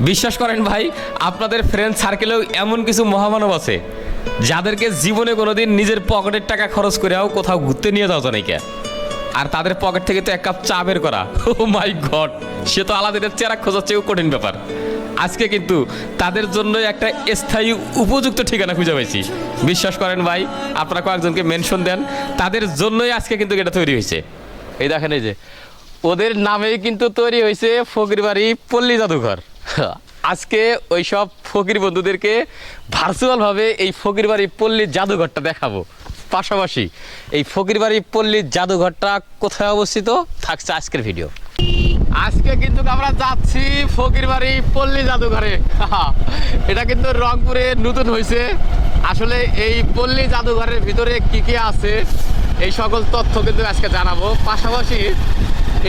বিশ্বাস করেন ভাই, আপনাদের ফ্রেন্ড সার্কেলেও এমন কিছু মহামানব আছে যাদেরকে জীবনে কোনোদিন নিজের পকেটের টাকা খরচ করেও কোথাও ঘুরতে নিয়ে যাওয়া যায় না। আর তাদের পকেট থেকে তো এক কাপ চা বের করা, ও মাই গড, সে তো আলাদিনের চেরাক খোঁজার চেয়েও কঠিন ব্যাপার। আজকে কিন্তু তাদের জন্যই একটা স্থায়ী উপযুক্ত ঠিকানা খুঁজে পেয়েছি। বিশ্বাস করেন ভাই, আপনারা কয়েকজনকে মেনশন দেন, তাদের জন্যই আজকে কিন্তু এটা তৈরি হয়েছে। এই দেখেন, এই যে ওদের নামেই কিন্তু তৈরি হয়েছে ফকিরবাড়ি পল্লী জাদুঘর। আজকে ওই সব ফকির বন্ধুদেরকে ভার্চুয়ালভাবে এই ফকিরবাড়ি পল্লী জাদুঘরটা দেখাবো। পাশাপাশি এই ফকিরবাড়ি পল্লী জাদুঘরটা কোথায় অবস্থিত থাকছে আজকের ভিডিও। আজকে কিন্তু আমরা যাচ্ছি ফকিরবাড়ি পল্লী জাদুঘরে। এটা কিন্তু রংপুরে নতুন হয়েছে। আসলে এই পল্লী জাদুঘরের ভিতরে কি কি আছে এই সকল তথ্য কিন্তু আজকে জানাবো। পাশাপাশি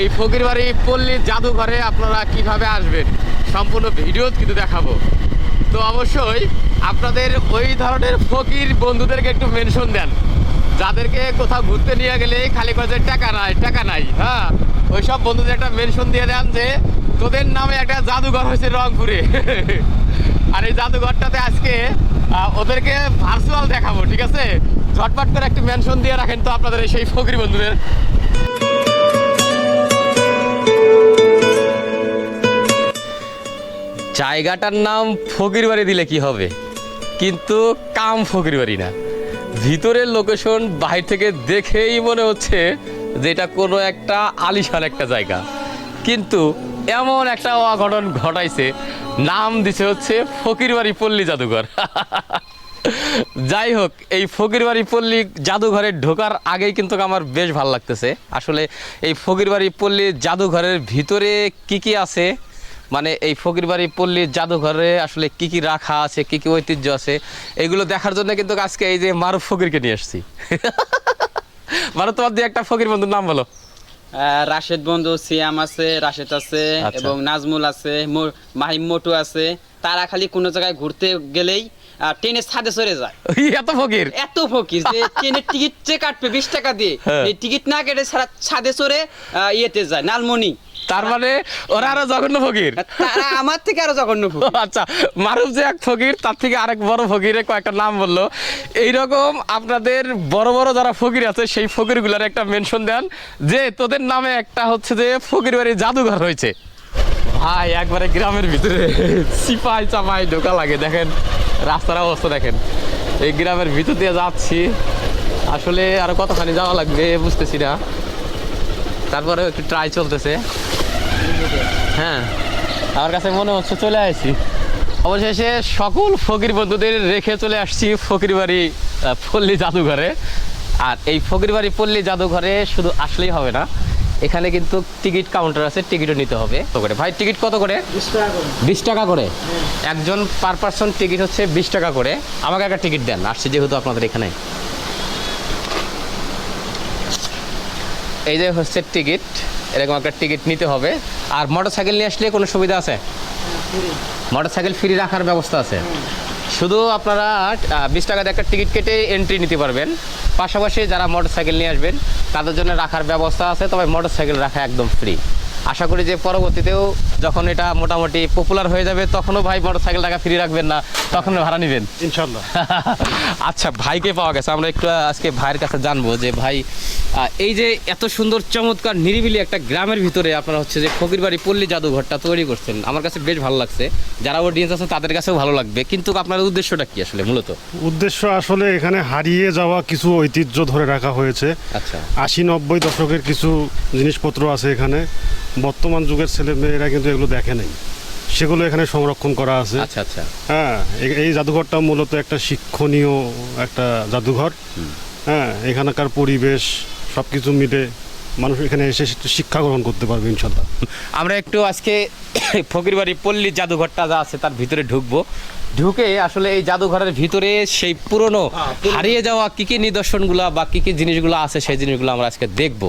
এই ফকিরবাড়ি পল্লী জাদুঘরে আপনারা কিভাবে আসবেন সম্পূর্ণ ভিডিও কিন্তু দেখাবো। তো অবশ্যই আপনাদের ওই ধরনের ফকির বন্ধুদেরকে একটু মেনশন দেন, যাদেরকে কোথাও ঘুরতে নিয়ে গেলে খালি করে টাকা নাই। হ্যাঁ, ওই সব বন্ধুদের একটা মেনশন দিয়ে দেন যে তোদের নামে একটা জাদুঘর হয়েছে রংপুরে। আর এই জাদুঘরটাতে আজকে ওদেরকে ভার্চুয়াল দেখাবো, ঠিক আছে? ঝটপট করে একটু মেনশন দিয়ে রাখেন তো আপনাদের সেই ফকির বন্ধুদের। জায়গাটার নাম ফকিরবাড়ি দিলে কি হবে, কিন্তু কাম ফকিরবাড়ি না। ভিতরের লোকেশন বাহির থেকে দেখেই মনে হচ্ছে যে এটা কোনো একটা আলিশান একটা জায়গা, কিন্তু এমন একটা অঘটন ঘটাইছে, নাম দিছে হচ্ছে ফকিরবাড়ি পল্লী জাদুঘর। যাই হোক, এই ফকিরবাড়ি পল্লী জাদুঘরে ঢোকার আগেই কিন্তু আমার বেশ ভালো লাগতেছে। আসলে এই ফকিরবাড়ি পল্লী জাদুঘরের ভিতরে কি কি আছে, মানে এই ফকিরবাড়ি পল্লী জাদুঘরে আসলে কি কি রাখা আছে, কি কি ঐতিহ্য আছে, এগুলো দেখার জন্য কিন্তু আজকে এই যে মারুফ ফকিরকে নিয়ে এসেছি। মারুফ, তোমার দিয়ে একটা ফকির বন্ধুর নাম বলো। রাশেদ বন্ধু, সিয়াম আছে, রাশেদ আছে, আচ্ছা। এবং নাজমুল আছে, মাহিম মোটু আছে। তারা খালি কোনো জায়গায় ঘুরতে গেলেই ট্রেনের ছাদে চড়ে যায়। এত ফকির, এত ফকির যে ট্রেনের টিকিট যে কাটবে 20 টাকা দিয়ে, এই টিকিট না কেটে ছাদে চড়ে ইয়েতে যায় নালমনি। তার মানে ওরা আরো জঘন্য ফকির। তারা আমার থেকে আরো জঘন্য ফকির। আচ্ছা, মারুফ যে এক ফকির, তার থেকে আরেক বড় ফকিরের কয়েকটা নাম বললো। এইরকম আপনাদের বড় বড় যারা ফকির আছে সেই ফকিরগুলোর একটা মেনশন দেন যে তোদের নামে একটা হচ্ছে যে ফকিরবাড়ি জাদুঘর হয়েছে। ভাই, একবারে গ্রামের ভিতরে সিপাই চাপাই ঢোকা লাগে। দেখেন রাস্তার অবস্থা, দেখেন এই গ্রামের ভিতর দিয়ে যাচ্ছি। আসলে আরো কতখানি যাওয়া লাগবে বুঝতেছি না, তারপরে একটু ট্রাই চলতেছে। হ্যাঁ, আমার কাছে মনে হচ্ছে চলে আসছি। অবশেষে সকল ফকির বন্ধুদের রেখে চলে আসছি ফকিরবাড়ি পল্লী জাদুঘরে। আর এই ফকিরবাড়ি পল্লী জাদুঘরে শুধু আসলেই হবে না, এখানে কিন্তু টিকিট কাউন্টার আছে, টিকিটও নিতে হবে। ভাই, টিকিট কত করে? 20 টাকা করে। একজন পার পার্সন টিকিট হচ্ছে 20 টাকা করে। আমাকে একটা টিকিট দেন, আসছি যেহেতু আপনাদের এখানে। এই যে হচ্ছে টিকিট, এরকম একটা টিকিট নিতে হবে। আর মোটরসাইকেল নিয়ে আসলে কোনো সুবিধা আছে? মোটরসাইকেল ফ্রি রাখার ব্যবস্থা আছে। শুধু আপনারা 20 টাকাতে একটা টিকিট কেটে এন্ট্রি নিতে পারবেন। পাশাপাশি যারা মোটরসাইকেল নিয়ে আসবেন তাদের জন্য রাখার ব্যবস্থা আছে, তবে মোটরসাইকেল রাখা একদম ফ্রি। আশা করি যে পরবর্তীতেও যখন এটা মোটামুটি পপুলার হয়ে যাবে তখনও ভাই মোটরসাইকেল টাকা ফ্রি রাখবেন না, তখন ভাড়া নেবেন ইনশাল্লাহ। আচ্ছা, ভাইকে পাওয়া গেছে, আমরা একটু আজকে ভাইয়ের কাছে জানবো যে ভাই, এই যে এত সুন্দর চমৎকার নিরিবিলি একটা গ্রামের ভিতরে আপনারা হচ্ছে যে ফকিরবাড়ি পল্লী জাদুঘরটা তৈরি করছেন, আমার কাছে বেশ ভালো লাগছে। যারা অডিয়েন্স আছে তাদের কাছেও ভালো লাগবে, কিন্তু আপনার উদ্দেশ্যটা কি আসলে মূলত? উদ্দেশ্য আসলে এখানে হারিয়ে যাওয়া কিছু ঐতিহ্য ধরে রাখা হয়েছে। আচ্ছা, 80-90 দশকের কিছু জিনিসপত্র আছে এখানে। বর্তমান যুগের ছেলেমেয়েরা কিন্তু এগুলো দেখে নেই, সেগুলো এখানে সংরক্ষণ করা আছে। আচ্ছা আচ্ছা। হ্যাঁ, এই জাদুঘরটা মূলত একটা শিক্ষণীয় একটা জাদুঘর। হ্যাঁ, এখানকার পরিবেশ সব কিছু মিলে মানুষ এখানে এসে শিক্ষা গ্রহণ করতে পারবে ইনশাল্লাহ। আমরা একটু আজকে ফকিরবাড়ি পল্লী জাদুঘরটা যা আছে তার ভিতরে ঢুকবো। ঢুকে আসলে এই জাদুঘরের ভিতরে সেই পুরনো হারিয়ে যাওয়া কী কী নিদর্শনগুলো বা কী কী জিনিসগুলো আছে সেই জিনিসগুলো আমরা আজকে দেখব।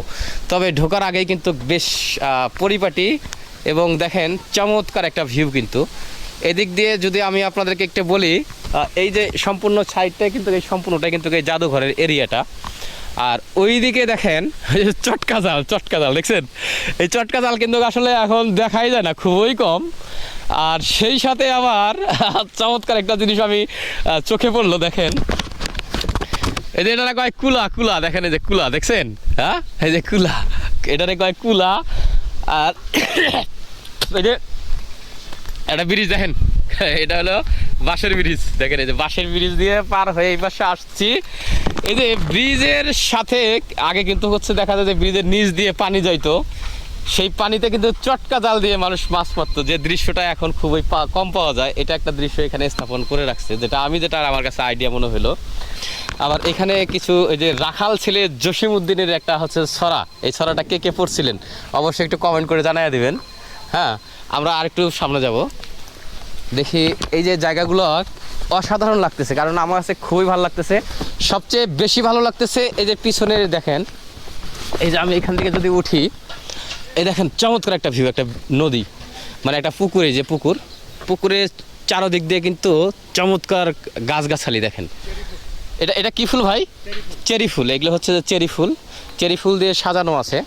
তবে ঢোকার আগেই কিন্তু বেশ পরিপাটি এবং দেখেন চমৎকার একটা ভিউ। কিন্তু এদিক দিয়ে যদি আমি আপনাদেরকে একটু বলি, এই যে সম্পূর্ণ সাইডটাই কিন্তু এই সম্পূর্ণটাই কিন্তু এই জাদুঘরের এরিয়াটা। আর ওইদিকে দেখেন এই যে চটকা জাল দেখছেন, এই চটকা জাল কিন্তু আসলে এখন দেখাই যায় না, খুবই কম। আর সেই সাথে আবার চমৎকার একটা জিনিস আমি চোখে পড়লো, দেখেন এই যে এটা কয় কুলা দেখেন, এই যে কুলা দেখছেন, হ্যাঁ এই যে কুলা, এটারে কয় কুলা। আর এই যে একটা ব্রিজ দেখেন, এটা হলো বাঁশের ব্রিজ, দেখেন এই যে বাঁশের ব্রিজ দিয়ে পার হয়ে এই পাশে আসছি। এই যে ব্রিজের সাথে আগে কিন্তু হচ্ছে দেখা যায় যে ব্রিজের নিচ দিয়ে পানি যাইতো, সেই পানিতে কিন্তু চটকা জাল দিয়ে মানুষ মাছ মারতো, যে দৃশ্যটা এখন খুবই কম পাওয়া যায়। এটা একটা দৃশ্য এখানে স্থাপন করে রাখছে, যেটা আমার কাছে আইডিয়া মনে হলো। আবার এখানে কিছু এই যে রাখাল ছেলে জসিম উদ্দিনের একটা হচ্ছে ছড়া, এই ছড়াটা কে কে পড়ছিলেন অবশ্যই একটু কমেন্ট করে জানিয়ে দিবেন। হ্যাঁ, আমরা আরেকটু সামনে যাব, দেখি এই যে জায়গাগুলো অসাধারণ লাগতেছে, কারণ আমার কাছে খুবই ভালো লাগতেছে। সবচেয়ে বেশি ভালো লাগতেছে এই যে পিছনে দেখেন, এই যে আমি এখান থেকে যদি উঠি, এই দেখেন চমৎকার একটা ভিউ, একটা নদী মানে একটা পুকুরে, যে পুকুরের চারদিক দিয়ে কিন্তু চমৎকার গাছগাছালি দেখেন। এটা কি ফুল ভাই? চেরি ফুল। এগুলো হচ্ছে চেরি ফুল দিয়ে সাজানো আছে।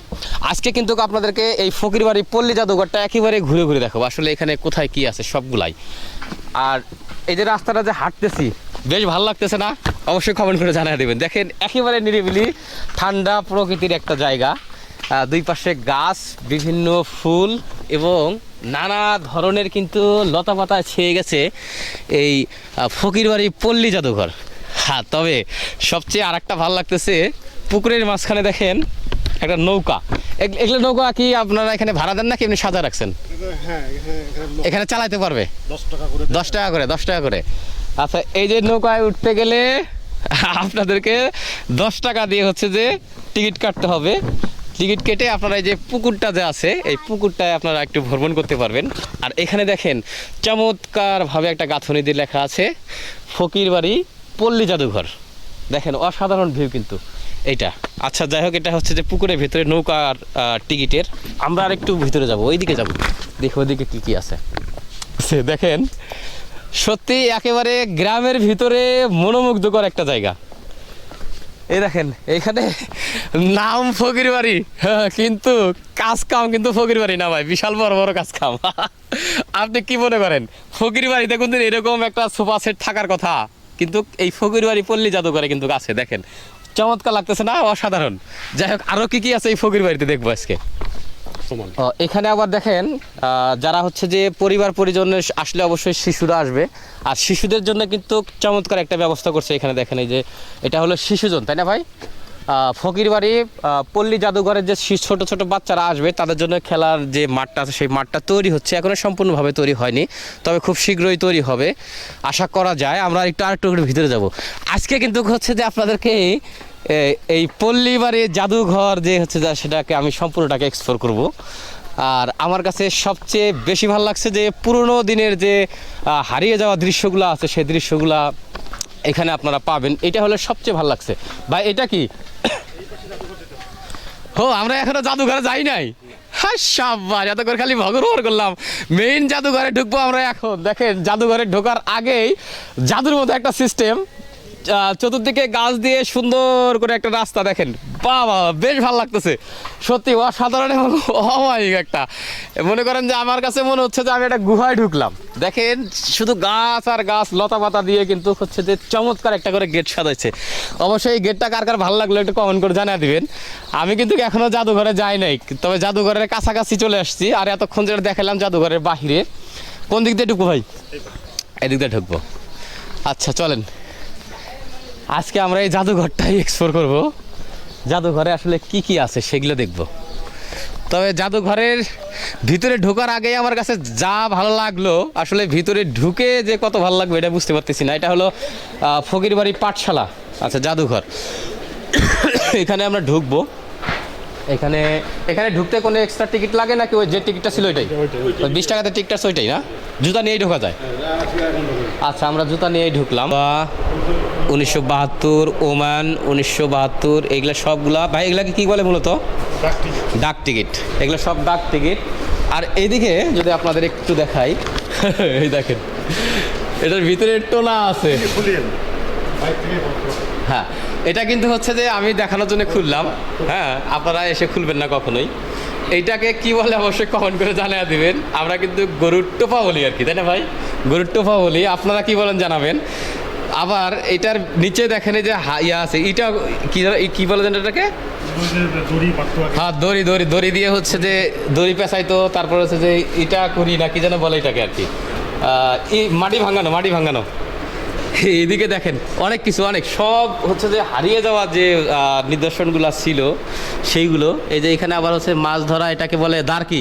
আজকে কিন্তু আপনাদেরকে এই ফকিরবাড়ি পল্লী জাদুঘরটা একেবারে ঘুরে ঘুরে দেখাবো, আসলে এখানে কোথায় কি আছে সবগুলাই। আর এই যে রাস্তাটা যে হাঁটতেছি বেশ ভালো লাগতেছে না? অবশ্যই কমেন্ট করে জানিয়ে দেবেন। দেখেন একেবারে নিরিবিলি ঠান্ডা প্রকৃতির একটা জায়গা, দুই পাশে গাছ, বিভিন্ন ফুল এবং নানা ধরনের কিন্তু লতাপাতায় ছেয়ে গেছে এই ফকিরবাড়ি পল্লী জাদুঘর। হ্যাঁ, তবে সবচেয়ে আর একটা ভালো লাগতেছে, পুকুরের মাঝখানে দেখেন একটা নৌকা। এগুলো নৌকা কি আপনারা এখানে ভাড়া দেন নাকি এমনি সাজা রাখছেন? এখানে চালাইতে পারবে 10 টাকা করে। আচ্ছা, এই যে নৌকায় উঠতে গেলে আপনাদেরকে 10 টাকা দিয়ে হচ্ছে যে টিকিট কাটতে হবে। টিকিট কেটে আপনারা এই যে পুকুরটা যে আছে, এই পুকুরটায় আপনারা একটু ভ্রমণ করতে পারবেন। আর এখানে দেখেন চমৎকারভাবে একটা গাঁথনি দিয়ে লেখা আছে ফকিরবাড়ি পল্লী জাদুঘর। দেখেন অসাধারণ ভিউ কিন্তু এইটা। আচ্ছা, যাই হোক, এটা হচ্ছে যে পুকুরের ভেতরে নৌকার টিকিটের। আমরা আর একটু ভিতরে যাব, ওইদিকে যাব, দেখো ওইদিকে কি কি আছে। দেখেন সত্যি একেবারে গ্রামের ভিতরে মনোমুগ্ধকর একটা জায়গা। এই দেখেন এইখানে নাম ফকিরবাড়ি, কিন্তু কাজ কাম কিন্তু ফকিরবাড়ি না ভাই, বিশাল বড় বড় কাজ কাম। আপনি কি মনে করেন ফকিরবাড়িতে কিন্তু এরকম একটা সোফা সেট থাকার কথা, কিন্তু এই ফকিরবাড়ি পল্লী জাদুঘরে কিন্তু আছে। দেখেন চমৎকার লাগতেছে না? অসাধারণ। যাই হোক, আরো কি কি আছে এই ফকিরবাড়িতে দেখবো আজকে। এখানে আবার দেখেন যারা হচ্ছে যে পরিবার পরিজনে আসলে অবশ্যই শিশুরা আসবে, আর শিশুদের জন্য কিন্তু চমৎকার একটা ব্যবস্থা করছে এখানে। দেখেন এই যে এটা হলো শিশুজন, তাই না ভাই? ফকিরবাড়ি পল্লী জাদুঘরের যে ছোট ছোট বাচ্চারা আসবে তাদের জন্য খেলার যে মাঠটা আছে, সেই মাঠটা তৈরি হচ্ছে, এখনো সম্পূর্ণভাবে তৈরি হয়নি, তবে খুব শীঘ্রই তৈরি হবে আশা করা যায়। আমরা আরেকটু ভিতরে যাব। আজকে কিন্তু হচ্ছে যে আপনাদেরকে এই পল্লীবাড়ি জাদুঘর যে হচ্ছে যা, সেটাকে আমি সম্পূর্ণটাকে এক্সপ্লোর করব। আর আমার কাছে সবচেয়ে বেশি ভালো লাগছে যে পুরনো দিনের যে হারিয়ে যাওয়া দৃশ্যগুলো আছে, সেই দৃশ্যগুলা এখানে আপনারা পাবেন। এটা হলো সবচেয়ে ভালো লাগছে। ভাই এটা কি? আমরা এখনো জাদুঘরে যাই নাই। হ্যাঁ, সাব্বাস, জাদুঘর খালি ভগর করলাম। মেইন জাদুঘরে ঢুকবো আমরা এখন। দেখেন জাদুঘরে ঢোকার আগেই জাদুর মতো একটা সিস্টেম, চতুর্দিকে গাছ দিয়ে সুন্দর করে একটা রাস্তা। দেখেন বাবা, বেশ ভালো লাগতেছে সত্যি, অসাধারণ এবং অমায়িক একটা। মনে করেন যে আমার কাছে মনে হচ্ছে যে আমি একটা গুহায় ঢুকলাম। দেখেন শুধু গাছ আর গাছ, লতা পাতা দিয়ে কিন্তু হচ্ছে যে চমৎকার একটা করে গেট সাজাইছে। অবশ্যই এই গেটটা কার কার ভালো লাগলো একটু কমেন্ট করে জানিয়ে দিবেন। আমি কিন্তু এখনো জাদুঘরে যাই নাই, তবে জাদুঘরের কাছাকাছি চলে আসছি। আর এতক্ষণ যেটা দেখালাম জাদুঘরের বাহিরে। কোন দিক দিয়ে ঢুকবো ভাই? এদিক দিয়ে ঢুকবো। আচ্ছা চলেন, আজকে আমরা এই জাদুঘরটাই এক্সপ্লোর করব। জাদুঘরে আসলে কি কি আছে সেগুলো দেখব। তবে জাদুঘরের ভিতরে ঢোকার আগেই আমার কাছে যা ভালো লাগলো, আসলে ভিতরে ঢুকে যে কত ভালো লাগবে এটা বুঝতে পারতেছি না। এটা হলো ফকিরবাড়ি পাঠশালা, আচ্ছা জাদুঘর। এখানে আমরা ঢুকবো। এখানে ঢুকতে কোনো এক্সট্রা টিকিট লাগে নাকি ওই যে টিকিটটা ছিল ওইটাই? ওই 20 টাকাতে টিকিটটা ওইটাই না? জুতা নিয়েই ঢোকা যায়? আচ্ছা, আমরা জুতা নিয়েই ঢুকলাম। 1972, ওমান 1972, এগুলো সবগুলা ভাই, এগুলাকে কি বলে মূলত? ডাক টিকিট। এগুলো সব ডাক টিকিট। আর এইদিকে যদি আপনাদের একটু দেখাই, এই দেখেন এটার ভিতরে টোনা আছে। হ্যাঁ, এটা কিন্তু হচ্ছে যে আমি দেখানোর জন্য খুললাম, হ্যাঁ, আপনারা এসে খুলবেন না কখনোই। এইটাকে কি বলে অবশ্যই কমেন্ট করে জানিয়ে দিবেন। আমরা কিন্তু গরুর টোপা বলি আর কি, তাই না ভাই? গরুর টোপা বলি, আপনারা কি বলেন জানাবেন। আবার এটার নিচে দেখেন এই যে ইয়া আছে, এটা কি বলে যেন এটাকে? হ্যাঁ, দড়ি দড়ি দড়ি দিয়ে হচ্ছে যে দড়ি পেঁচাইতো, তারপর হচ্ছে যে ইটা করি না কি যেন বলে এটাকে আর কি, মাটি ভাঙানো। এইদিকে দেখেন অনেক কিছু, অনেক সব হচ্ছে যে হারিয়ে যাওয়া যে নিদর্শনগুলো ছিল সেইগুলো। এই যে এখানে আবার হচ্ছে মাছ ধরা, এটাকে বলে দাঁড়কি।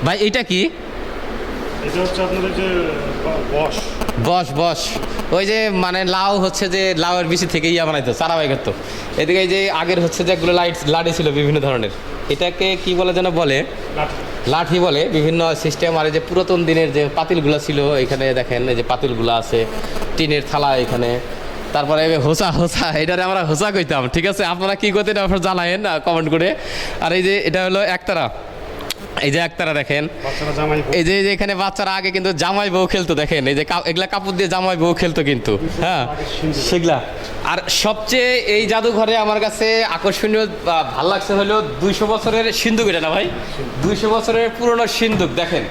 ভাই এটা কি? এটা হচ্ছে আপনাদের যে বস ওই যে মানে লাউ হচ্ছে যে লাউয়ের বিচি থেকে ইয়া বানাইতো, চারা বাই করতো। এদিকে এই যে আগের হচ্ছে যে এগুলো লাঠি ছিল বিভিন্ন ধরনের, এটাকে কি বলে যেন বলে, লাঠি বলে বিভিন্ন সিস্টেম। আর এই যে পুরাতন দিনের যে পাতিলগুলো ছিল এখানে দেখেন, এই যে পাতিলগুলো আছে, টিনের থালা এখানে। তারপরে হোসা এটারে আমরা হোসা কইতাম, ঠিক আছে? আপনারা কি করতেন আপনারা জানায়েন কমেন্ট করে। আর এই যে এটা হলো একতারা, এই যে একতারা দেখেন, এই যে এখানে বাচ্চারা আগে কিন্তু জামাই বউ খেলতো, দেখেন এই যে এগুলা কাপড় দিয়ে জামাই বউ খেলতো কিন্তু, হ্যাঁ সেগুলা। আর সবচেয়ে এই জাদুঘরে আমার কাছে আকর্ষণীয় ভাল লাগছে হলো 200 বছরের সিন্দুক, এটা না ভাই? 200 বছরের পুরনো সিন্দুক দেখেন,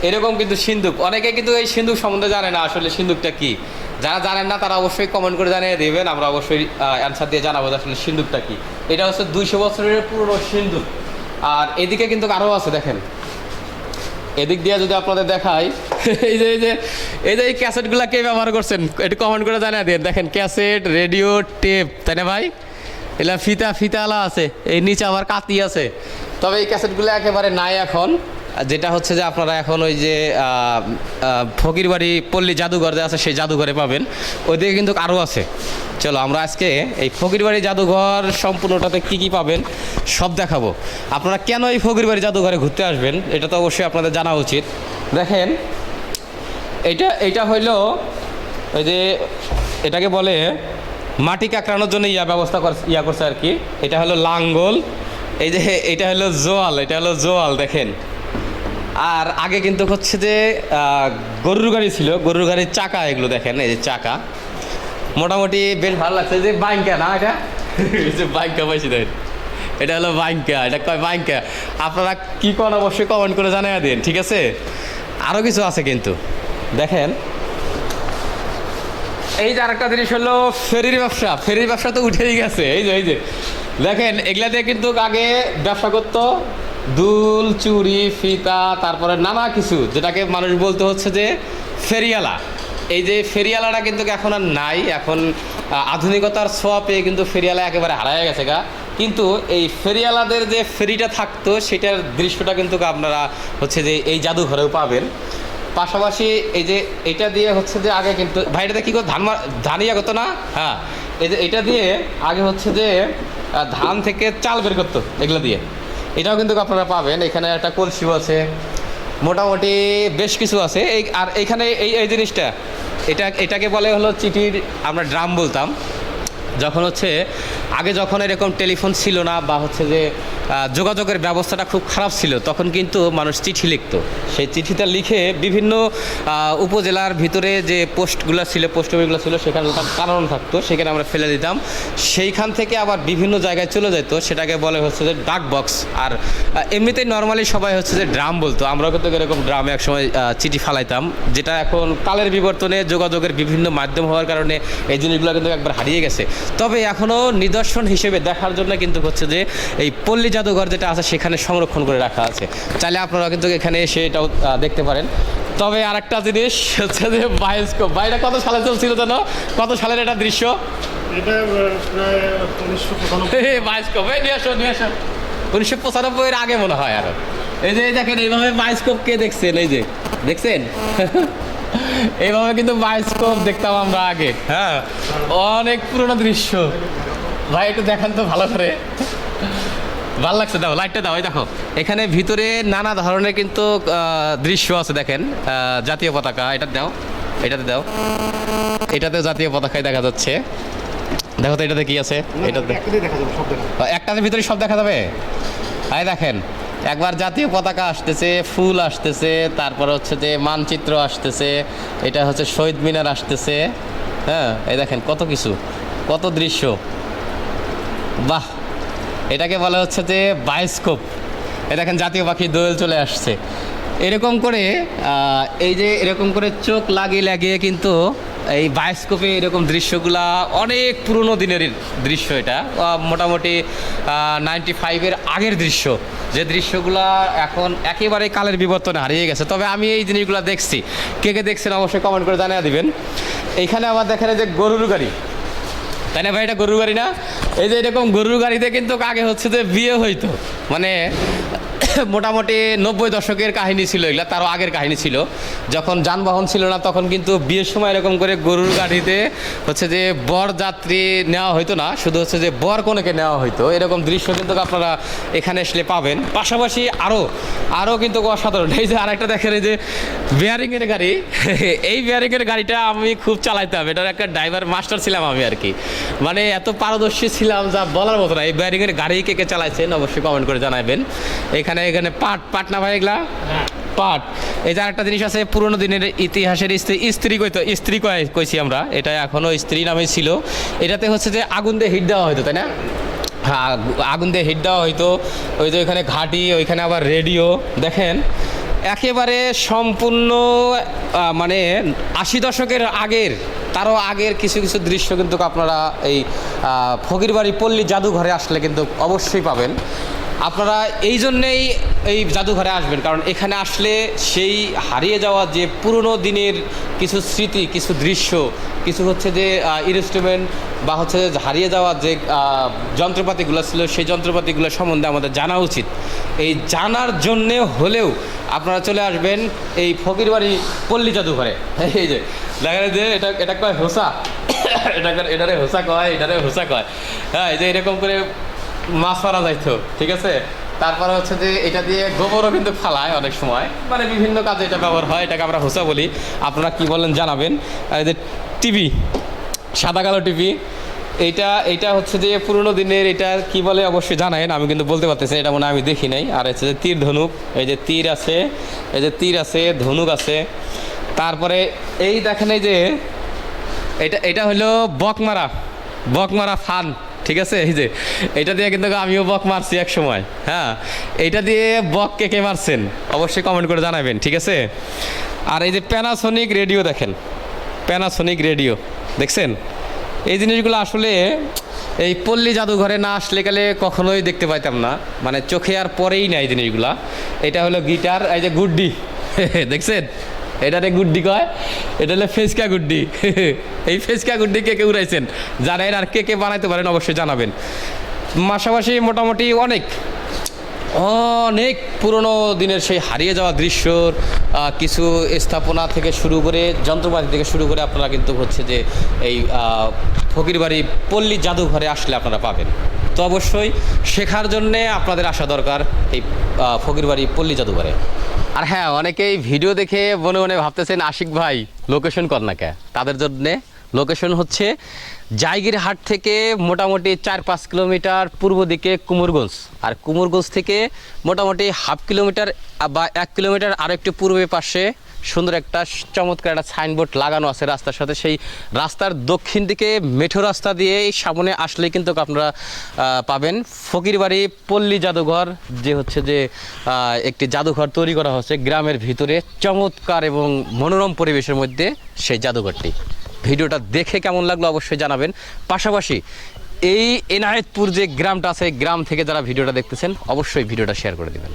এরকম কিন্তু সিন্দুক। অনেকে কিন্তু এই সিন্দুক সম্বন্ধে জানে না আসলে সিন্দুকটা কি। যারা জানেন না তারা অবশ্যই কমেন্ট করে জানিয়ে দেবেন, আমরা অবশ্যই অ্যান্সার দিয়ে জানাবো আসলে সিন্দুকটা কি। এটা হচ্ছে 200 বছরের পুরনো সিন্দুক। আর এদিকে কিন্তু আরও আছে দেখেন, এদিক দিয়ে যদি আপনাদের দেখাই, এই ক্যাসেটগুলো কে ব্যবহার করছেন একটু কমেন্ট করে জানিয়ে দেন। দেখেন ক্যাসেট, রেডিও, টেপ, তাই না ভাই? এগুলা ফিতালা আছে, এই নিচে আবার কাতি আছে। তবে এই ক্যাসেটগুলো একেবারে নাই এখন, যেটা হচ্ছে যে আপনারা এখন ওই যে ফকিরবাড়ি পল্লী জাদুঘর যে আছে সেই জাদুঘরে পাবেন। ওইদিকে কিন্তু আরও আছে। চলো আমরা আজকে এই ফকিরবাড়ি জাদুঘর সম্পূর্ণটাতে কি পাবেন সব দেখাবো। আপনারা কেন এই ফকিরবাড়ি জাদুঘরে ঘুরতে আসবেন এটা তো অবশ্যই আপনাদের জানা উচিত। দেখেন এইটা হইলো ওই যে এটাকে বলে মাটি কাকড়ানোর জন্য ব্যবস্থা করছে আর কি। এটা হলো লাঙ্গল, এই যে এটা হলো জোয়াল দেখেন। আর আগে কিন্তু হচ্ছে যে গরুর গাড়ি ছিল, গরুর গাড়ির চাকা, এগুলো দেখেন এই যে চাকা। মোটামুটি বেশ ভালো লাগছে। যে বাইঙ্কা না, এটা যে বাইঙ্কা পাইছি দেখেন, এটা হলো বাইঙ্কা, এটা কয় বাইঙ্কা। আপনারা কি করেন অবশ্যই কমেন্ট করে জানিয়ে দিন, ঠিক আছে? আরও কিছু আছে কিন্তু দেখেন। এই যে আরেকটা জিনিস হলো ফেরির ব্যবসা তো উঠেই গেছে। এই যে দেখেন, এগুলা দিয়ে কিন্তু আগে ব্যবসা করতো, দুল, চুড়ি, ফিতা, তারপরে নানা কিছু, যেটাকে মানুষ বলতে হচ্ছে যে ফেরিয়ালা। এই যে ফেরিয়ালাটা কিন্তু এখন আর নাই, এখন আধুনিকতার ছোঁয়া পেয়ে কিন্তু ফেরিয়ালা একেবারে হারায় গেছে গা। কিন্তু এই ফেরিয়ালাদের যে ফেরিটা থাকতো সেটার দৃশ্যটা কিন্তু আপনারা হচ্ছে যে এই জাদুঘরেও পাবেন। পাশাপাশি এই যে এটা দিয়ে হচ্ছে যে আগে কিন্তু ভাই এটাতে কী করে ধান ইয়া করতো না, হ্যাঁ এই যে এটা দিয়ে আগে হচ্ছে যে ধান থেকে চাল বের করতো, এগুলো দিয়ে। এটাও কিন্তু আপনারা পাবেন। এখানে একটা কলসিও আছে, মোটামুটি বেশ কিছু আছে। আর এইখানে এই জিনিসটা এটাকে বলে হলো চিঠির আমরা ড্রাম বলতাম। যখন হচ্ছে আগে যখন এরকম টেলিফোন ছিল না বা হচ্ছে যে যোগাযোগের ব্যবস্থাটা খুব খারাপ ছিল, তখন কিন্তু মানুষ চিঠি লিখতো। সেই চিঠিটা লিখে বিভিন্ন উপজেলার ভিতরে যে পোস্টগুলো ছিল, পোস্ট অফিসগুলো ছিল, সেখানে কারণ থাকতো, সেখানে আমরা ফেলে দিতাম। সেইখান থেকে আবার বিভিন্ন জায়গায় চলে যেত, সেটাকে বলে হচ্ছে যে ডাক বক্স। আর এমনিতেই নর্মালি সবাই হচ্ছে যে ড্রাম বলতো। আমরাও কিন্তু এরকম ড্রামে একসময় চিঠি ফালাইতাম, যেটা এখন কালের বিবর্তনে যোগাযোগের বিভিন্ন মাধ্যম হওয়ার কারণে এই জিনিসগুলো কিন্তু একবার হারিয়ে গেছে। তবে এখনও নিদর্শন হিসেবে দেখার জন্য কিন্তু হচ্ছে যে এই পল্লী জাদুঘর যেটা আছে সেখানে সংরক্ষণ করে রাখা আছে। চাইলে আপনারা কিন্তু এখানে এসে এটাও দেখতে পারেন। তবে আরেকটা জিনিস হচ্ছে যে বায়োস্কোপ। বাইরে কত সালে চলছিল যেন, কত সালের এটা দৃশ্য? এটা প্রায় 1995 বায়োস্কোপ নিয়ে আসো 1995-এর আগে মনে হয় আরো। এই যে দেখেন এইভাবে বায়োস্কোপ কে দেখছেন? এই যে দেখছেন এইভাবে কিন্তু বায়োস্কোপ দেখতাম আমরা আগে, হ্যাঁ অনেক পুরোনো দৃশ্য। ভাই একটু দেখান তো ভালো করে, ভালো লাগছে। দাও লাইটটা দাও। এই দেখো এখানে ভিতরে নানা ধরনের কিন্তু দৃশ্য আছে দেখেন। জাতীয় পতাকা এটা দাও, এটাতে দাও, এটাতে জাতীয় পতাকায় দেখা যাচ্ছে। দেখো তো এটাতে কি আছে, এটাতে একটাতে ভিতরে সব দেখা যাবে। এই দেখেন একবার জাতীয় পতাকা আসতেছে, ফুল আসতেছে, তারপর হচ্ছে যে মানচিত্র আসতেছে, এটা হচ্ছে শহীদ মিনার আসতেছে, হ্যাঁ এই দেখেন কত কিছু। কত দৃশ্য, বাহ, এটাকে বলা হচ্ছে যে বায়োস্কোপ। এ দেখেন জাতীয় পাখি দোয়েল চলে আসছে। এরকম করে এই যে এরকম করে চোখ লাগিয়ে লাগিয়ে কিন্তু এই বায়োস্কোপে এরকম দৃশ্যগুলা অনেক পুরনো দিনের দৃশ্য। এটা মোটামুটি 95-এর আগের দৃশ্য, যে দৃশ্যগুলা এখন একেবারে কালের বিবর্তনে হারিয়ে গেছে। তবে আমি এই জিনিসগুলো দেখছি, কে কে দেখছেন অবশ্যই কমেন্ট করে জানিয়ে দিবেন। এইখানে আবার দেখেন এই যে গরুর গাড়ি, তাই না ভাই? এটা গরুর গাড়ি না? এই যে এরকম গরুর গাড়িতে কিন্তু আগে হচ্ছে যে বিয়ে হইতো, মানে মোটামুটি 90 দশকের কাহিনী ছিল এগুলা, তারও আগের কাহিনী ছিল। যখন যানবাহন ছিল না তখন কিন্তু বিয়ের সময় এরকম করে গরুর গাড়িতে হচ্ছে যে বর যাত্রী নেওয়া হইতো না, শুধু হচ্ছে যে বর কনেকে নেওয়া হইতো। এরকম দৃশ্য কিন্তু আপনারা এখানে আসলে পাবেন। পাশাপাশি আরও কিন্তু অসাধারণ, এই যে আরেকটা দেখেন, এই যে বেয়ারিংয়ের গাড়ি। এই বেয়ারিংয়ের গাড়িটা আমি খুব চালাইতাম, এটার একটা ড্রাইভার মাস্টার ছিলাম আমি আর কি, মানে এত পারদর্শী ছিলাম যা বলার মতো না। এই বেয়ারিংয়ের গাড়ি কে কে চালাইছেন অবশ্যই কমেন্ট করে জানাবেন। এখানে পাট না ভাই, এগুলা পাট। এই যে আরেকটা জিনিস আছে, পুরোনো দিনের ইতিহাসের ইস্ত্রি কইছি আমরা, এটা এখনও স্ত্রী নামে ছিল। এটাতে হচ্ছে যে আগুন দিয়ে হিট দেওয়া হতো, তাই না? হ্যাঁ, আগুন দিয়ে হিট দেওয়া হইতো। ওই যে ওইখানে ঘাঁটি, ওইখানে আবার রেডিও। দেখেন একেবারে সম্পূর্ণ মানে 80 দশকের আগের, তারও আগের কিছু কিছু দৃশ্য কিন্তু আপনারা এই ফকিরবাড়ি পল্লী জাদুঘরে আসলে কিন্তু অবশ্যই পাবেন। আপনারা এই জন্যেই এই জাদুঘরে আসবেন, কারণ এখানে আসলে সেই হারিয়ে যাওয়া যে পুরনো দিনের কিছু স্মৃতি, কিছু দৃশ্য, কিছু হচ্ছে যে ইনস্ট্রুমেন্ট বা হচ্ছে যে হারিয়ে যাওয়া যে যন্ত্রপাতিগুলো ছিল, সেই যন্ত্রপাতিগুলো সম্বন্ধে আমাদের জানা উচিত। এই জানার জন্যে হলেও আপনারা চলে আসবেন এই ফকিরবাড়ি পল্লী জাদুঘরে। এই যে দেখা যায় যে এটা কয় হোসা, এটারে হোসা কয়। হ্যাঁ, এই যে এরকম করে মাছ মারা যাইতো, ঠিক আছে। তারপরে হচ্ছে যে এটা দিয়ে গোবরও কিন্তু ফালায় অনেক সময়, মানে বিভিন্ন কাজে এটা ব্যবহার হয়, এটাকে আমরা হোসা বলি। আপনারা কি বলেন জানাবেন। আর এই যে টিভি, সাদা কালো টিভি, এইটা হচ্ছে যে পুরোনো দিনের, এটা কি বলে অবশ্যই জানাবেন, আমি কিন্তু বলতে পারতেছি এটা মনে হয় আমি দেখি নাই। আর হচ্ছে যে তীর ধনুক, এই যে তীর আছে, ধনুক আছে। তারপরে এই দেখেন এই যে এটা হলো বকমারা ফান, ঠিক আছে। এই যে এটা দিয়ে কিন্তু আমিও বক মারছি এক সময়। হ্যাঁ, এইটা দিয়ে বক কে মারছেন অবশ্যই কমেন্ট করে জানাবেন, ঠিক আছে। আর এই যে প্যানাসোনিক রেডিও দেখেন, প্যানাসোনিক রেডিও দেখছেন। এই জিনিসগুলো আসলে এই পল্লী জাদুঘরে না আসলে গেলে কখনোই দেখতে পাইতাম না, মানে চোখে আর পরেই না এই জিনিসগুলা। এটা হলো গিটার, এই যে গুড্ডি দেখছেন, এটাতে গুড্ডি কয়, এটা হলো ফেসকা গুড্ডি। এই ফেসকা গুড্ডি কে উড়াইছেন জানেন, আর কে বানাইতে পারেন অবশ্যই জানাবেন। পাশাপাশি মোটামুটি অনেক পুরনো দিনের সেই হারিয়ে যাওয়া দৃশ্যর কিছু স্থাপনা থেকে শুরু করে, যন্ত্রপাতি থেকে শুরু করে আপনারা কিন্তু হচ্ছে যে এই ফকিরবাড়ি পল্লী জাদুঘরে আসলে আপনারা পাবেন। তো অবশ্যই শেখার জন্যে আপনাদের আসা দরকার এই ফকিরবাড়ি পল্লী জাদুঘরে। আর হ্যাঁ, অনেকেই ভিডিও দেখে মনে মনে ভাবতেছেন আশিক ভাই লোকেশন কর না কে, তাদের জন্যে লোকেশন হচ্ছে জায়গিরহাট থেকে মোটামুটি 4-5 কিলোমিটার পূর্ব দিকে কুমোরগঞ্জ, আর কুমোরগঞ্জ থেকে মোটামুটি 1/2 কিলোমিটার বা 1 কিলোমিটার আর একটু পূর্বে পাশে সুন্দর একটা চমৎকার একটা সাইনবোর্ড লাগানো আছে রাস্তার সাথে। সেই রাস্তার দক্ষিণ দিকে মেঠো রাস্তা দিয়ে সামনে আসলেই কিন্তু আপনারা পাবেন ফকিরবাড়ি পল্লী জাদুঘর, যে হচ্ছে যে একটি জাদুঘর তৈরি করা হচ্ছে গ্রামের ভিতরে, চমৎকার এবং মনোরম পরিবেশের মধ্যে সেই জাদুঘরটি। ভিডিওটা দেখে কেমন লাগলো অবশ্যই জানাবেন। পাশাপাশি এই এনায়েতপুর যে গ্রামটা আছে, গ্রাম থেকে যারা ভিডিওটা দেখতেছেন অবশ্যই ভিডিওটা শেয়ার করে দেবেন।